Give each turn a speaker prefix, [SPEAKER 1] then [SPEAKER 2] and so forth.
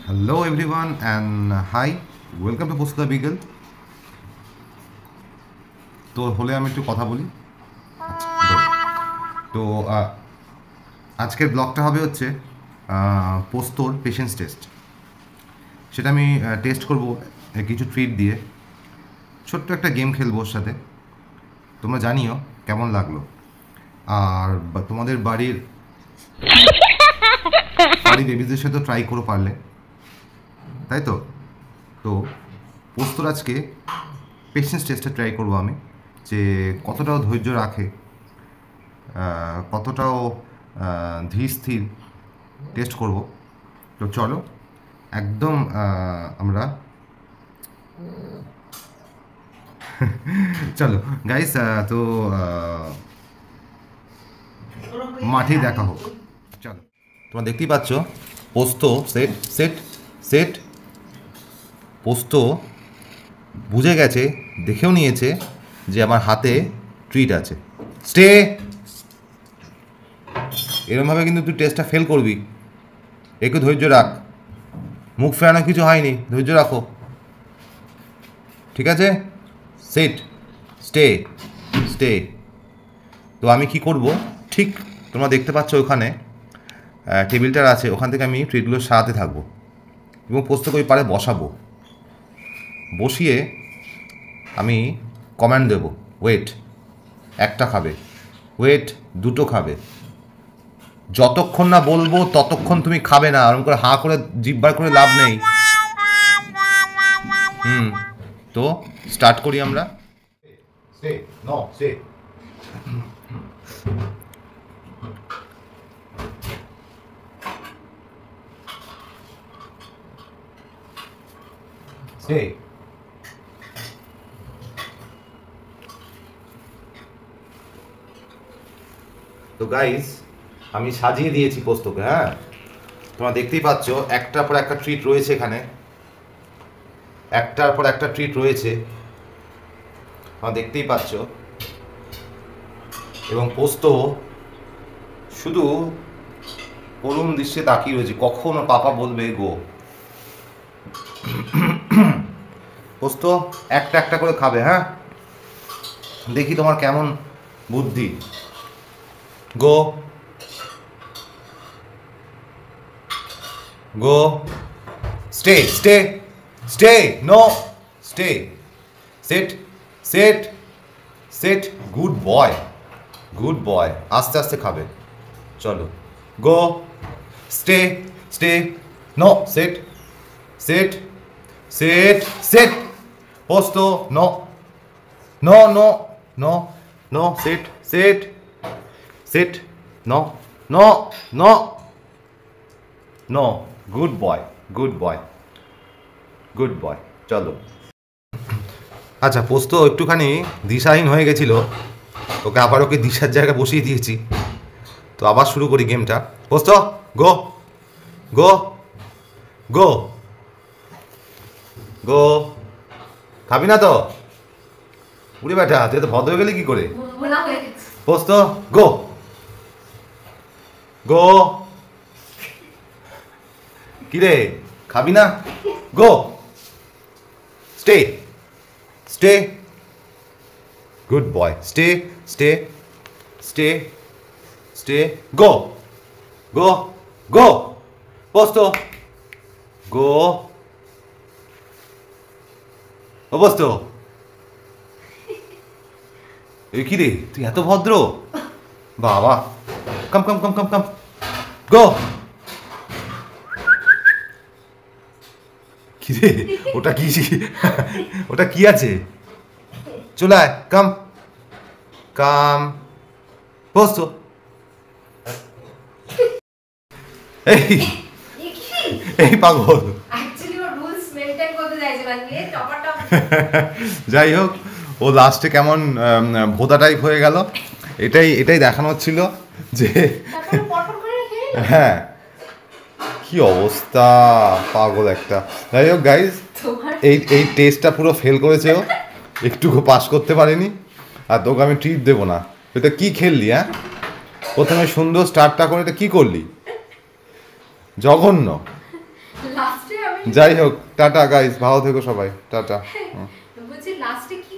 [SPEAKER 1] Hello everyone and hi, welcome to Post the Beagle. তো হলে আমি একটু কথা বলি। Good. তো আজকের ব্লগটা হবে হচ্ছে পোস্তর পেশেন্স টেস্ট। সেটা আমি টেস্ট করব কিছু ট্রিট দিয়ে, ছোট্ট একটা গেম খেলবো ওর সাথে। তোমরা জানিও কেমন লাগলো, আর তোমাদের বাড়ির বেবিদের সাথে ট্রাই করো পারলে, তাই তো। তো পোস্তর আজকে পেশেন্স টেস্টে ট্রাই করবো আমি, যে কতটাও ধৈর্য রাখে, কতটাও ধীর স্থির টেস্ট করব। তো চলো একদম আমরা চলো গাইস, তো মাঠেই দেখা হোক। চলো, তোমরা দেখতেই পাচ্ছ পোস্ত সেট সেট সেট। পোস্ত বুঝে গেছে, দেখেও নিয়েছে যে আমার হাতে ট্রিট আছে। স্টে, এরমভাবে কিন্তু তুই টেস্টটা ফেল করবি। একটু ধৈর্য রাখ, মুখ ফেরানো কিছু হয়নি, ধৈর্য রাখো, ঠিক আছে? Set, stay stay. তো আমি কি করব, ঠিক তোমরা দেখতে পাচ্ছ ওখানে টেবিলটা আছে, ওখান থেকে আমি ট্রিটগুলো সারাতে থাকবো এবং পোস্তকে ওই পারে বসাবো। বসিয়ে আমি কমান্ড দেবো, ওয়েট একটা খাবে, ওয়েট দুটো খাবে। যতক্ষণ না বলবো ততক্ষণ তুমি খাবে না। ওরকম করে হাঁ করে জিভ বার করে লাভ নেই। তো স্টার্ট করি আমরা। তো গাইস, আমি সাজিয়ে দিয়েছি পোস্তকে। হ্যাঁ, তোমরা দেখতেই পাচ্ছ একটার পর একটা ট্রিট রয়েছে এখানে, একটার পর একটা ট্রিট রয়েছে, তোমরা দেখতেই পাচ্ছ। এবং পোস্ত শুধু করুণ দৃশ্যে তাকিয়ে রয়েছে, কখন ওর পাপা বলবে গো। পোস্ত একটা একটা করে খাবে। হ্যাঁ, দেখি তোমার কেমন বুদ্ধি। Go go, stay stay stay, no stay, sit sit sit, good boy good boy. আস্তে আস্তে খাবে, চলো। Go, stay stay, no sit sit sit sit. Posto no no no no no, sit sit sit, no no no no, good boy good boy good boy. চলো। আচ্ছা, পোস্ত একটুখানি দিশাহীন হয়ে গেছিল, ওকে আবার ওকে দিশার জায়গায় বসিয়ে দিয়েছি। তো আবার শুরু করি গেমটা। পোস্ত গো গো গো গো, খাবি না তো? উড়ে বেটা, তুই তো ভদ্র হয়ে গেলি কি করে? পোস্ত গো গো, কিরে খাবি না? Go, stay stay, good boy, stay stay stay stay, go go go, Posto go. ও পোস্ত, এই কি রে, তুই এত ভদ্র? বাবা, কাম কাম কাম কাম কাম, গো। কি রে, ওটা কি? ওটা কি আছে? চলে আয়, কাম কাম। পোস্ত, এই এই পাগল। যাই হোক, ও লাস্টে কেমন ভোদা টাইপ হয়ে গেল, এটাই এটাই দেখানো হচ্ছিল যে হ্যাঁ, কি অবস্থা, পাগল একটা। যাই হোক গাইজ, এই এই টেস্টটা পুরো ফেল করেছে ও, একটুকু পাস করতে পারেনি। আর তোকে আমি ট্রিট দেবো না। এটা কি খেললি? হ্যাঁ, প্রথমে সুন্দর স্টার্টটা করে এটা কি করলি? জঘন্য।
[SPEAKER 2] লাস্টে আমি
[SPEAKER 1] যাই হোক, টাটা গাইস, ভালো থেকো সবাই, টাটা।
[SPEAKER 2] বলছি লাস্টে কি